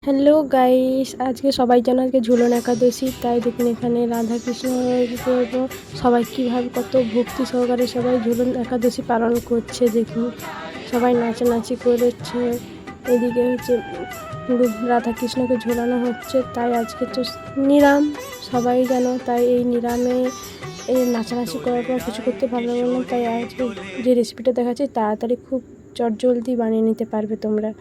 Hello guys, আজকে সবাই জানে আজকে ঝুলন একাদশী। তাই দেখুন এখানে রাধাকৃষ্ণ সবাই কীভাবে কত ভক্তি সহকারে সবাই ঝুলন একাদশী পালন করছে। দেখুন সবাই নাচানাচি করেছে। এদিকে হচ্ছে রাধাকৃষ্ণকে ঝোলানো হচ্ছে। তাই আজকে তো নিরাম সবাই জানো, তাই এই নিরামে এই নাচানাচি করার পর কিছু করতে ভালো লাগে না। তাই আজকে যে রেসিপিটা দেখাচ্ছি তাড়াতাড়ি খুব চটজলদি বানিয়ে নিতে পারবে তোমরা।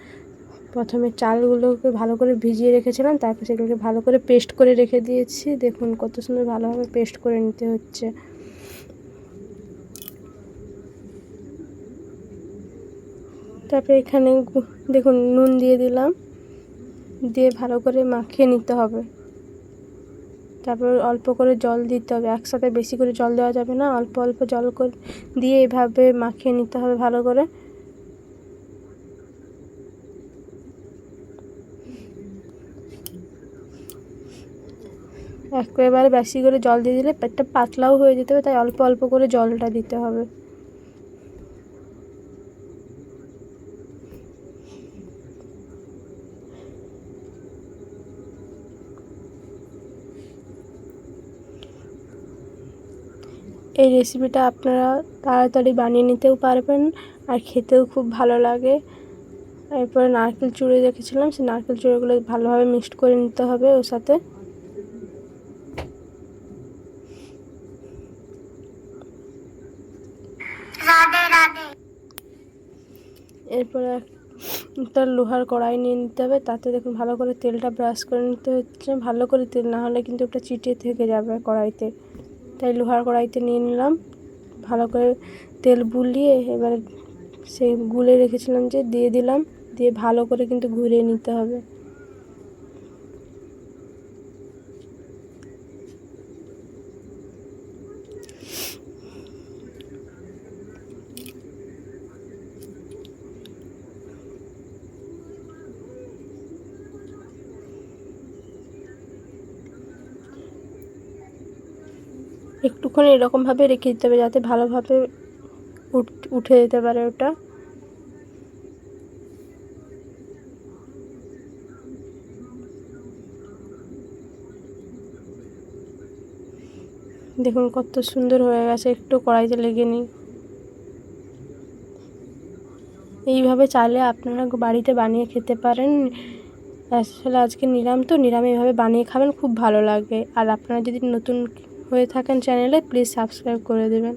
প্রথমে চালগুলোকে ভালো করে ভিজিয়ে রেখেছিলাম, তারপর সেগুলোকে ভালো করে পেস্ট করে রেখে দিয়েছি। দেখুন কত সুন্দর ভালোভাবে পেস্ট করে নিতে হচ্ছে। তারপরে এখানে দেখুন নুন দিয়ে দিলাম, দিয়ে ভালো করে মাখিয়ে নিতে হবে। তারপর অল্প করে জল দিতে হবে, একসাথে বেশি করে জল দেওয়া যাবে না, অল্প অল্প জল করে দিয়ে এভাবে মাখিয়ে নিতে হবে ভালো করে। একেবারে বেশি করে জল দিয়ে দিলে পেটটা পাতলাও হয়ে যেতে হবে, তাই অল্প অল্প করে জলটা দিতে হবে। এই রেসিপিটা আপনারা তাড়াতাড়ি বানিয়ে নিতেও পারবেন আর খেতেও খুব ভালো লাগে। এরপরে নারকেল চুড়ে রেখেছিলাম, সেই নারকেল চুড়েগুলো ভালোভাবে মিক্সড করে নিতে হবে ওর সাথে। এরপরে একটা লোহার কড়াই নিয়ে নিতে হবে, তাতে দেখুন ভালো করে তেলটা ব্রাশ করে নিতে হচ্ছে। ভালো করে তেল না হলে কিন্তু ওটা চিটে থেকে যাবে কড়াইতে। তাই লোহার কড়াইতে নিয়ে নিলাম, ভালো করে তেল বুলিয়ে এবারে সেই গুলে রেখেছিলাম যে দিয়ে দিলাম, দিয়ে ভালো করে কিন্তু ঘুরিয়ে নিতে হবে। একটুখানি এরকমভাবে রেখে দিতে হবে যাতে ভালোভাবে উঠে যেতে পারে ওটা। দেখুন কত সুন্দর হয়ে গেছে, একটু কড়াইতে লেগে নেই। এইভাবে চাইলে আপনারা বাড়িতে বানিয়ে খেতে পারেন। আসলে আজকে নিরাম, তো নিরামে এইভাবে বানিয়ে খাবেন, খুব ভালো লাগে। আর আপনারা যদি নতুন হয়ে থাকেন চ্যানেলে, প্লিজ সাবস্ক্রাইব করে দেবেন।